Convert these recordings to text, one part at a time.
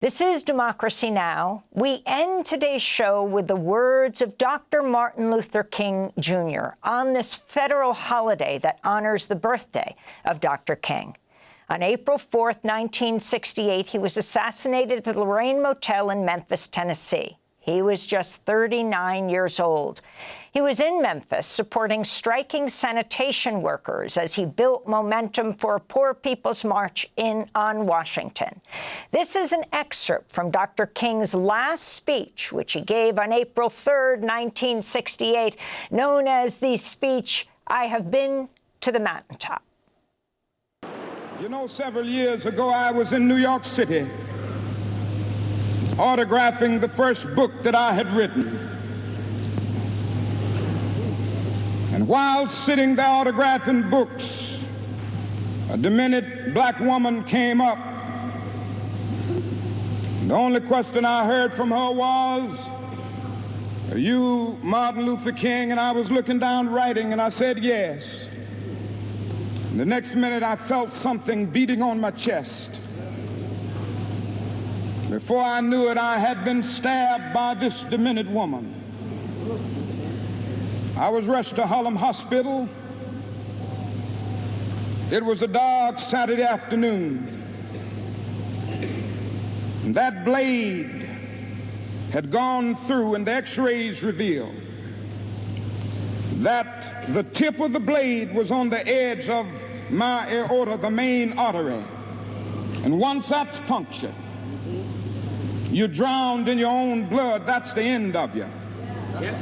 This is Democracy Now! We end today's show with the words of Dr. Martin Luther King, Jr. on this federal holiday that honors the birthday of Dr. King. On April 4th, 1968, he was assassinated at the Lorraine Motel in Memphis, Tennessee. He was just 39 years old. He was in Memphis supporting striking sanitation workers as he built momentum for a Poor People's March on Washington. This is an excerpt from Dr. King's last speech, which he gave on April 3rd, 1968, known as the speech, "I have been to the Mountaintop." You know, several years ago, I was in New York City autographing the first book that I had written. And while sitting there autographing books, a demented black woman came up. The only question I heard from her was, "Are you Martin Luther King?" And I was looking down writing, and I said, "Yes." And the next minute, I felt something beating on my chest. Before I knew it, I had been stabbed by this demented woman. I was rushed to Harlem Hospital. It was a dark Saturday afternoon. And that blade had gone through, and the x-rays revealed that the tip of the blade was on the edge of my aorta, the main artery. And once that's punctured, you're drowned in your own blood. That's the end of you. Yes.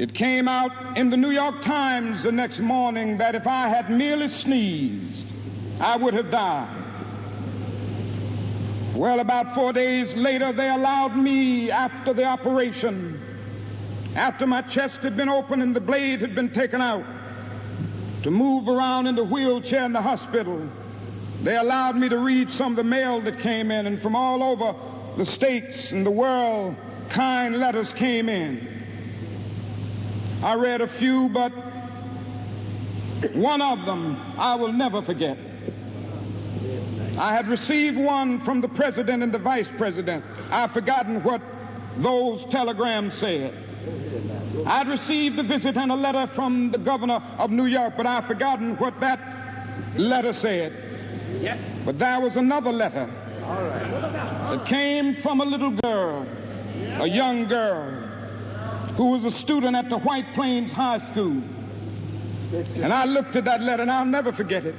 It came out in the New York Times the next morning that if I had merely sneezed, I would have died. Well, about 4 days later, they allowed me, after the operation, after my chest had been opened and the blade had been taken out, to move around in the wheelchair in the hospital. They allowed me to read some of the mail that came in, and from all over the states and the world, kind letters came in. I read a few, but one of them I will never forget. I had received one from the president and the vice president. I've forgotten what those telegrams said. I'd received a visit and a letter from the governor of New York, but I've forgotten what that letter said. Yes. But there was another letter that came from a little girl, a young girl, who was a student at the White Plains High School. And I looked at that letter, and I'll never forget it.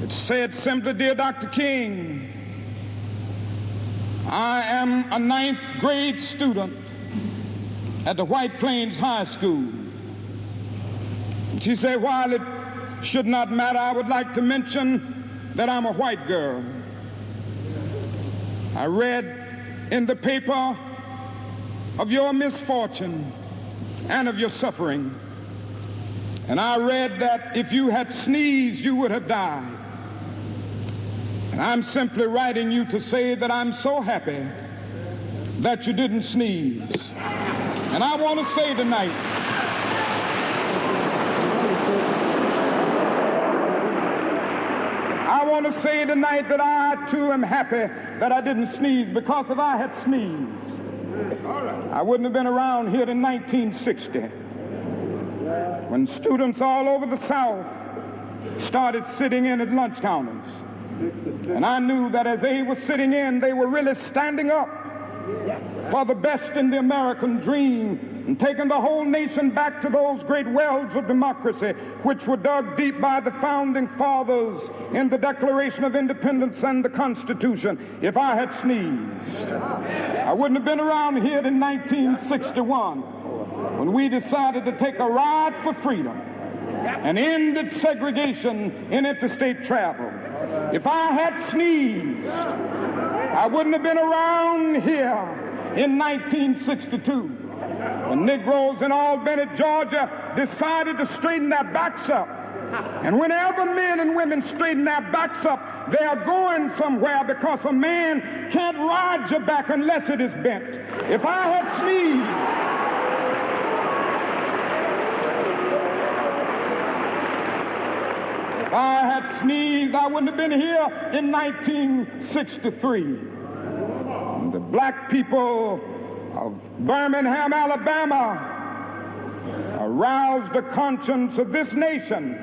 It said simply, "Dear Dr. King, I am a 9th grade student at the White Plains High School." And she said, "While it should not matter, I would like to mention that I'm a white girl. I read in the paper of your misfortune and of your suffering. And I read that if you had sneezed, you would have died. And I'm simply writing you to say that I'm so happy that you didn't sneeze." And I want to say tonight, that I too am happy that I didn't sneeze, because if I had sneezed, I wouldn't have been around here in 1960, when students all over the South started sitting in at lunch counters. And I knew that as they were sitting in, they were really standing up for the best in the American dream and taking the whole nation back to those great wells of democracy which were dug deep by the founding fathers in the Declaration of Independence and the Constitution. If I had sneezed, I wouldn't have been around here in 1961 when we decided to take a ride for freedom and ended segregation in interstate travel. If I had sneezed, I wouldn't have been around here in 1962 when Negroes in Albany, Georgia decided to straighten their backs up. And whenever men and women straighten their backs up, they are going somewhere, because a man can't ride your back unless it is bent. If I had sneezed, I had sneezed, I wouldn't have been here in 1963. The black people of Birmingham, Alabama, aroused the conscience of this nation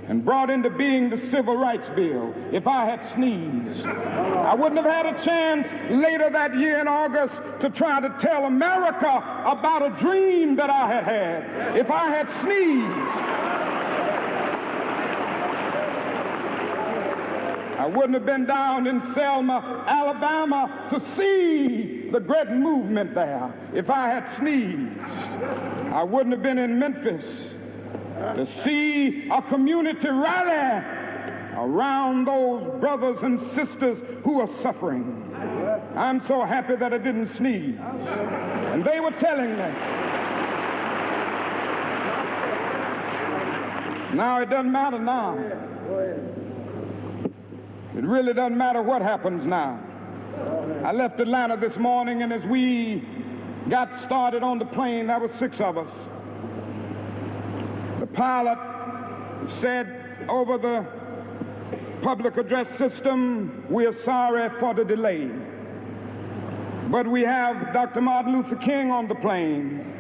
and brought into being the Civil Rights Bill. If I had sneezed, I wouldn't have had a chance later that year in August to try to tell America about a dream that I had had. If I had sneezed, I wouldn't have been down in Selma, Alabama to see the great movement there. If I had sneezed, I wouldn't have been in Memphis to see a community rally around those brothers and sisters who are suffering. I'm so happy that I didn't sneeze. And they were telling me. Now it doesn't matter now. It really doesn't matter what happens now. I left Atlanta this morning, and as we got started on the plane, there were 6 of us. The pilot said over the public address system, "We are sorry for the delay, but we have Dr. Martin Luther King on the plane,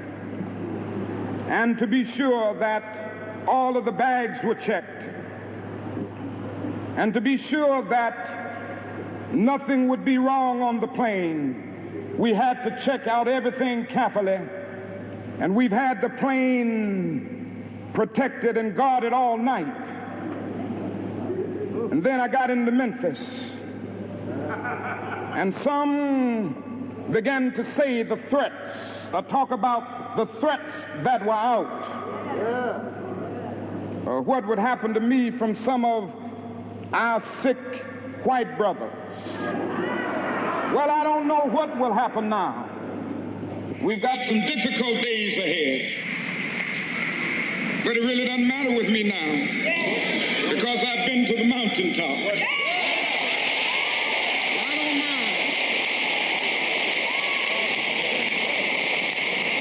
and to be sure that all of the bags were checked, and to be sure that nothing would be wrong on the plane, we had to check out everything carefully, and we've had the plane protected and guarded all night." And then I got into Memphis, and some began to say the threats, or talk about the threats that were out, or what would happen to me from some of our sick white brothers. Well, I don't know what will happen now. We've got some difficult days ahead. But it really doesn't matter with me now, because I've been to the mountaintop. I don't mind.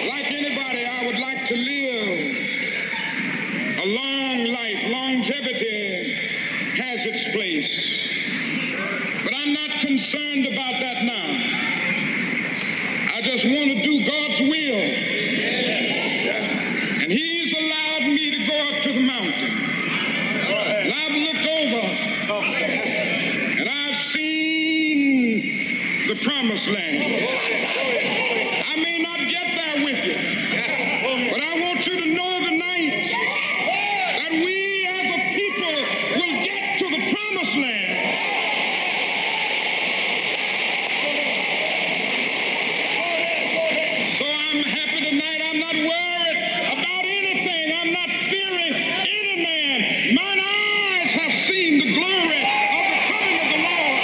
Like anybody, I would like to live a long life. Longevity has its place. But I'm not concerned about that now. I just want to do God's will. And He's allowed me to go up to the mountain. And I've looked over and I've seen the promised land. I may not get there with you, but I want you to know tonight that we as a people will get to the promised land. So I'm happy tonight. I'm not worried about anything. I'm not fearing any man. Mine eyes have seen the glory of the coming of the Lord.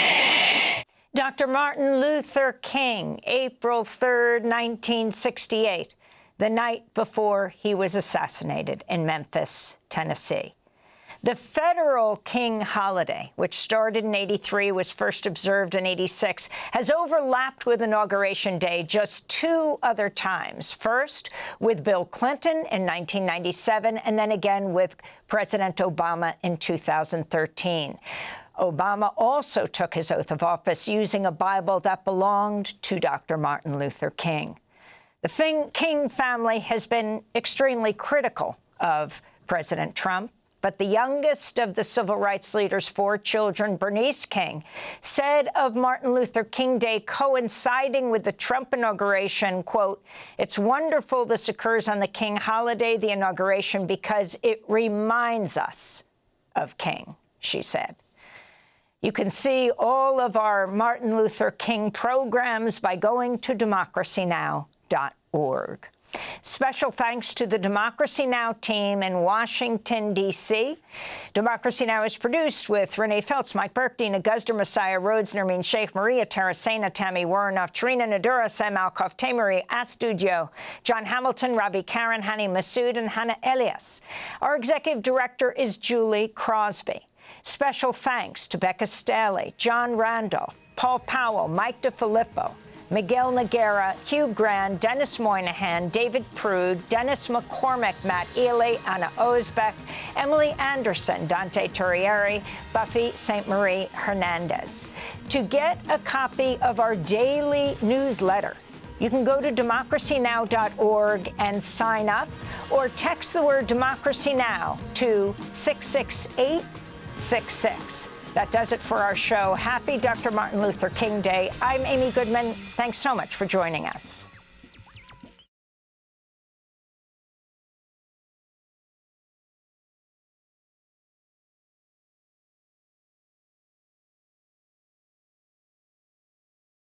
Dr. Martin Luther King, April 3rd, 1968, the night before he was assassinated in Memphis, Tennessee. The federal King holiday, which started in '83, was first observed in '86, has overlapped with Inauguration Day just 2 other times. First with Bill Clinton in 1997, and then again with President Obama in 2013. Obama also took his oath of office using a Bible that belonged to Dr. Martin Luther King. The King family has been extremely critical of President Trump, but the youngest of the civil rights leader's 4 children, Bernice King, said of Martin Luther King Day coinciding with the Trump inauguration, quote, "It's wonderful this occurs on the King holiday, the inauguration, because it reminds us of King," she said. You can see all of our Martin Luther King programs by going to democracynow.org. Special thanks to the Democracy Now! Team in Washington, D.C. Democracy Now! Is produced with Renee Feltz, Mike Burke, Dina Guzder, Messiah Rhodes, Nermeen Sheikh, Maria Tarasena, Tammy Warnoff, Trina Nadura, Sam Alkoff, Taymari Astudio, John Hamilton, Robbie Karen, Hani Masood, and Hannah Elias. Our executive director is Julie Crosby. Special thanks to Becca Staley, John Randolph, Paul Powell, Mike DeFilippo, Miguel Noguera, Hugh Grand, Dennis Moynihan, David Prude, Dennis McCormick, Matt Ely, Anna Osbeck, Emily Anderson, Dante Turrieri, Buffy St. Marie Hernandez. To get a copy of our daily newsletter, you can go to democracynow.org and sign up, or text the word Democracy Now! To 66866. That does it for our show. Happy Dr. Martin Luther King Day. I'm Amy Goodman. Thanks so much for joining us.